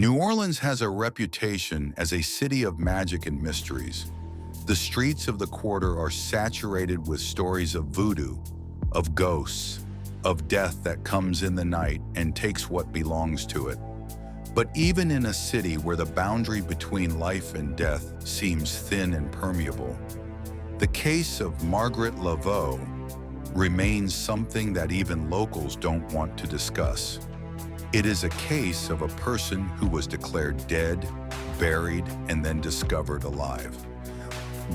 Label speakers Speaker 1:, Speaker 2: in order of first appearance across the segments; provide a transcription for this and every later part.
Speaker 1: New Orleans has a reputation as a city of magic and mysteries. The streets of the quarter are saturated with stories of voodoo, of ghosts, of death that comes in the night and takes what belongs to it. But even in a city where the boundary between life and death seems thin and permeable, the case of Margaret Laveau remains something that even locals don't want to discuss. It is a case of a person who was declared dead, buried, and then discovered alive.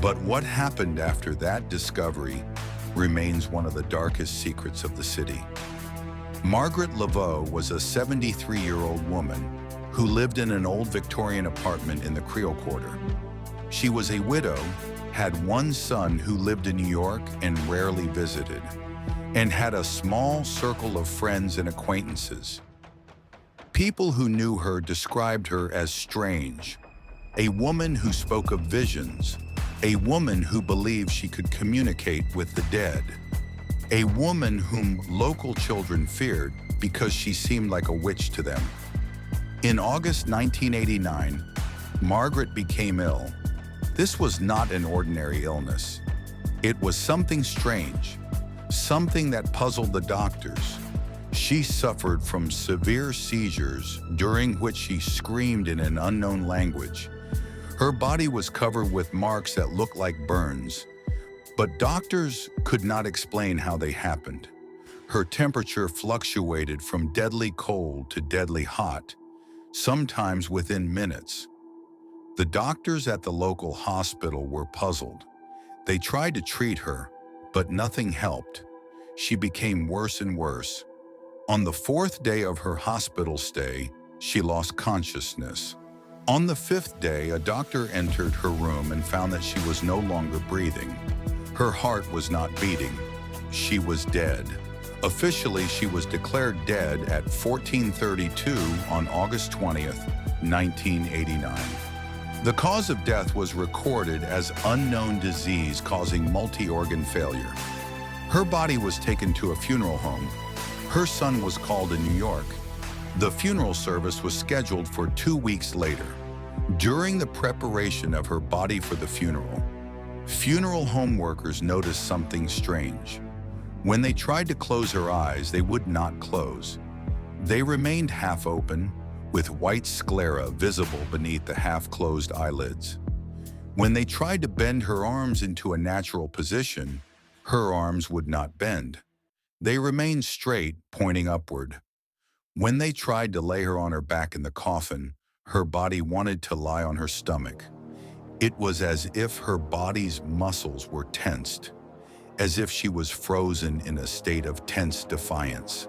Speaker 1: But what happened after that discovery remains one of the darkest secrets of the city. Margaret Laveau was a 73-year-old woman who lived in an old Victorian apartment in the Creole Quarter. She was a widow, had one son who lived in New York and rarely visited, and had a small circle of friends and acquaintances. People who knew her described her as strange, a woman who spoke of visions, a woman who believed she could communicate with the dead, a woman whom local children feared because she seemed like a witch to them. In August 1989, Margaret became ill. This was not an ordinary illness. It was something strange, something that puzzled the doctors. She suffered from severe seizures during which she screamed in an unknown language. Her body was covered with marks that looked like burns, but doctors could not explain how they happened. Her temperature fluctuated from deadly cold to deadly hot, sometimes within minutes. The doctors at the local hospital were puzzled. They tried to treat her, but nothing helped. She became worse and worse. On the fourth day of her hospital stay, she lost consciousness. On the fifth day, a doctor entered her room and found that she was no longer breathing. Her heart was not beating. She was dead. Officially, she was declared dead at 14:32 on August 20th, 1989. The cause of death was recorded as unknown disease causing multi-organ failure. Her body was taken to a funeral home. Her son was called in New York. The funeral service was scheduled for 2 weeks later. During the preparation of her body for the funeral home workers noticed something strange. When they tried to close her eyes, they would not close. They remained half open, with white sclera visible beneath the half-closed eyelids. When they tried to bend her arms into a natural position, her arms would not bend. They remained straight, pointing upward. When they tried to lay her on her back in the coffin, her body wanted to lie on her stomach. It was as if her body's muscles were tensed, as if she was frozen in a state of tense defiance.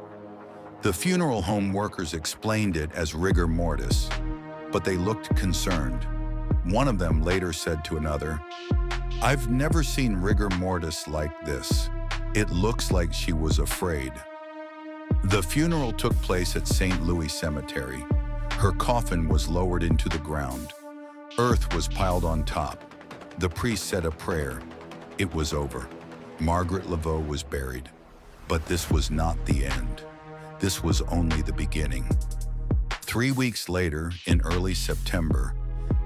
Speaker 1: The funeral home workers explained it as rigor mortis, but they looked concerned. One of them later said to another, "I've never seen rigor mortis like this. It looks like she was afraid." The funeral took place at St. Louis Cemetery. Her coffin was lowered into the ground. Earth was piled on top. The priest said a prayer. It was over. Margaret Laveau was buried. But this was not the end. This was only the beginning. 3 weeks later, in early September,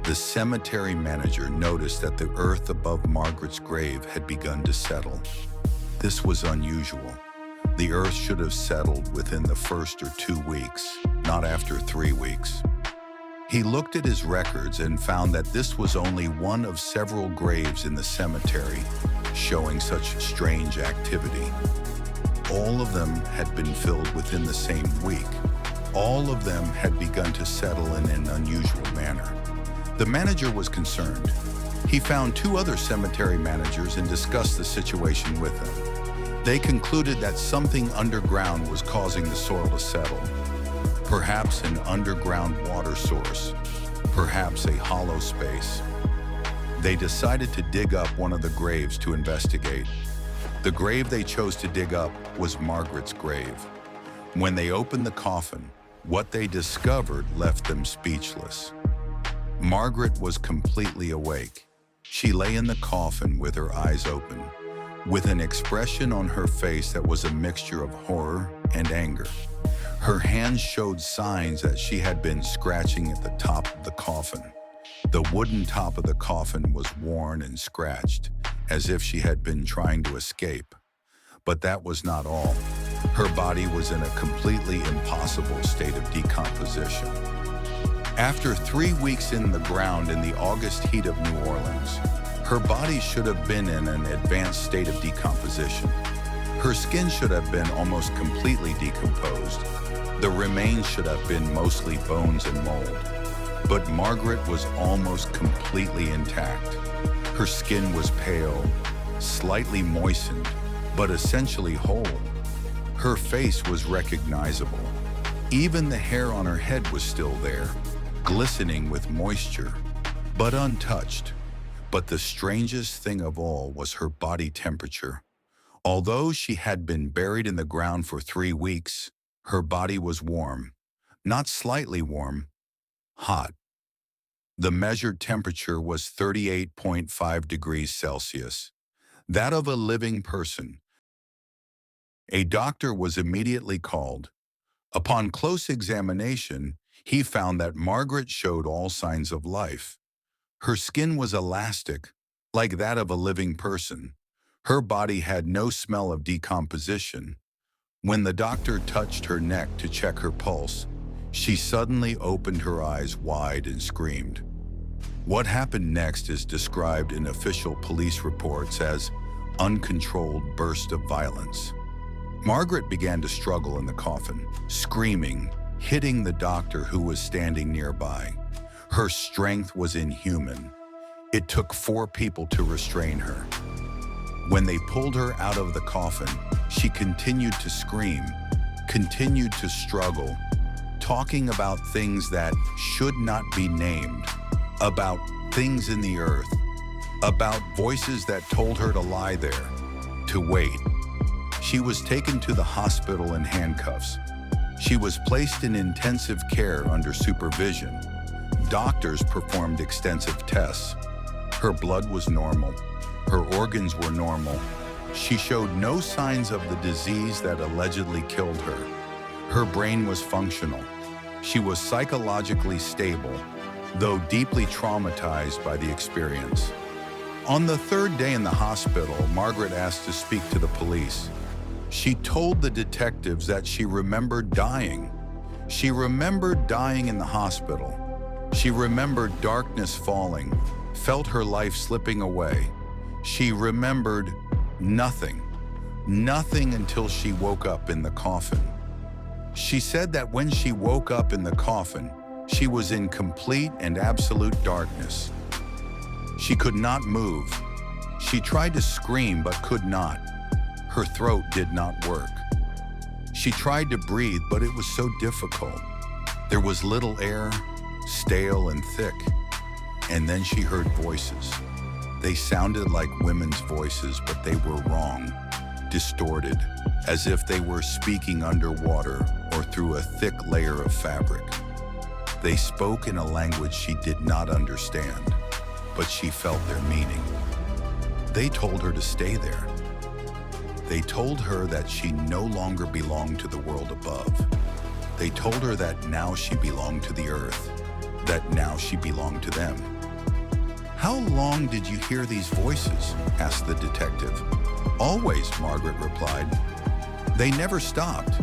Speaker 1: the cemetery manager noticed that the earth above Margaret's grave had begun to settle. This was unusual. The earth should have settled within the first or 2 weeks, not after 3 weeks. He looked at his records and found that this was only one of several graves in the cemetery showing such strange activity. All of them had been filled within the same week. All of them had begun to settle in an unusual manner. The manager was concerned. He found 2 other cemetery managers and discussed the situation with them. They concluded that something underground was causing the soil to settle. Perhaps an underground water source, perhaps a hollow space. They decided to dig up one of the graves to investigate. The grave they chose to dig up was Margaret's grave. When they opened the coffin, what they discovered left them speechless. Margaret was completely awake. She lay in the coffin with her eyes open, with an expression on her face that was a mixture of horror and anger. Her hands showed signs that she had been scratching at the top of the coffin. The wooden top of the coffin was worn and scratched, as if she had been trying to escape. But that was not all. Her body was in a completely impossible state of decomposition. After 3 weeks in the ground in the August heat of New Orleans, her body should have been in an advanced state of decomposition. Her skin should have been almost completely decomposed. The remains should have been mostly bones and mold. But Margaret was almost completely intact. Her skin was pale, slightly moistened, but essentially whole. Her face was recognizable. Even the hair on her head was still there, glistening with moisture, but untouched. But the strangest thing of all was her body temperature. Although she had been buried in the ground for 3 weeks, her body was warm, not slightly warm, hot. The measured temperature was 38.5 degrees Celsius, that of a living person. A doctor was immediately called. Upon close examination, he found that Margaret showed all signs of life. Her skin was elastic, like that of a living person. Her body had no smell of decomposition. When the doctor touched her neck to check her pulse, she suddenly opened her eyes wide and screamed. What happened next is described in official police reports as uncontrolled burst of violence. Margaret began to struggle in the coffin, screaming, hitting the doctor who was standing nearby. Her strength was inhuman. It took 4 people to restrain her. When they pulled her out of the coffin, she continued to scream, continued to struggle, talking about things that should not be named, about things in the earth, about voices that told her to lie there, to wait. She was taken to the hospital in handcuffs. She was placed in intensive care under supervision. Doctors performed extensive tests. Her blood was normal. Her organs were normal. She showed no signs of the disease that allegedly killed her. Her brain was functional. She was psychologically stable, though deeply traumatized by the experience. On the 3rd day in the hospital, Margaret asked to speak to the police. She told the detectives that she remembered dying. She remembered dying in the hospital. She remembered darkness falling, felt her life slipping away. She remembered nothing until she woke up in the coffin. She said that when she woke up in the coffin, she was in complete and absolute darkness. She could not move. She tried to scream but could not. Her throat did not work. She tried to breathe, but it was so difficult. There was little air, stale and thick. And then she heard voices. They sounded like women's voices, but they were wrong, distorted, as if they were speaking underwater or through a thick layer of fabric. They spoke in a language she did not understand, but she felt their meaning. They told her to stay there. They told her that she no longer belonged to the world above. They told her that now she belonged to the earth, that now she belonged to them. "How long did you hear these voices?" asked the detective. "Always," Margaret replied. "They never stopped.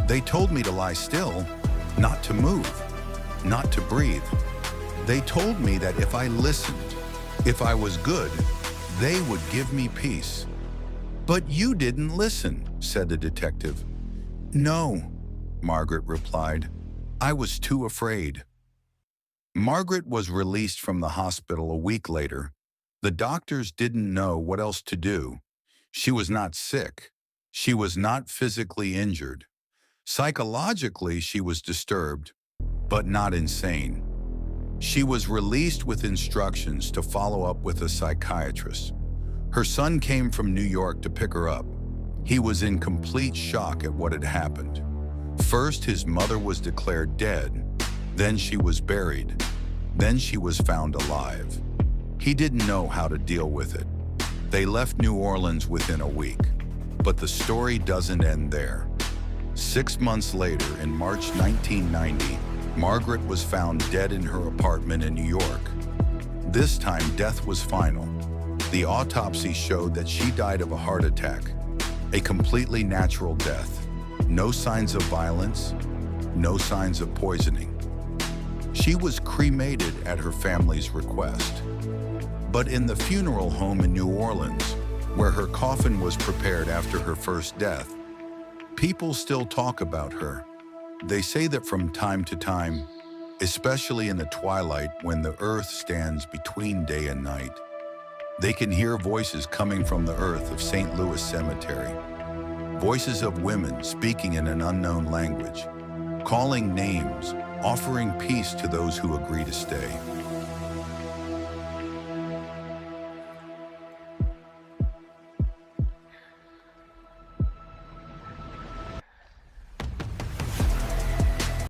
Speaker 1: They told me to lie still, not to move, not to breathe. They told me that if I listened, if I was good, they would give me peace." "But you didn't listen," said the detective. "No," Margaret replied. "I was too afraid." Margaret was released from the hospital a week later. The doctors didn't know what else to do. She was not sick. She was not physically injured. Psychologically, she was disturbed, but not insane. She was released with instructions to follow up with a psychiatrist. Her son came from New York to pick her up. He was in complete shock at what had happened. First, his mother was declared dead. Then she was buried. Then she was found alive. He didn't know how to deal with it. They left New Orleans within a week. But the story doesn't end there. 6 months later, in March 1990, Margaret was found dead in her apartment in New York. This time, death was final. The autopsy showed that she died of a heart attack, a completely natural death. No signs of violence, no signs of poisoning. She was cremated at her family's request. But in the funeral home in New Orleans, where her coffin was prepared after her first death, people still talk about her. They say that from time to time, especially in the twilight when the earth stands between day and night, they can hear voices coming from the earth of St. Louis Cemetery. Voices of women speaking in an unknown language, calling names, offering peace to those who agree to stay.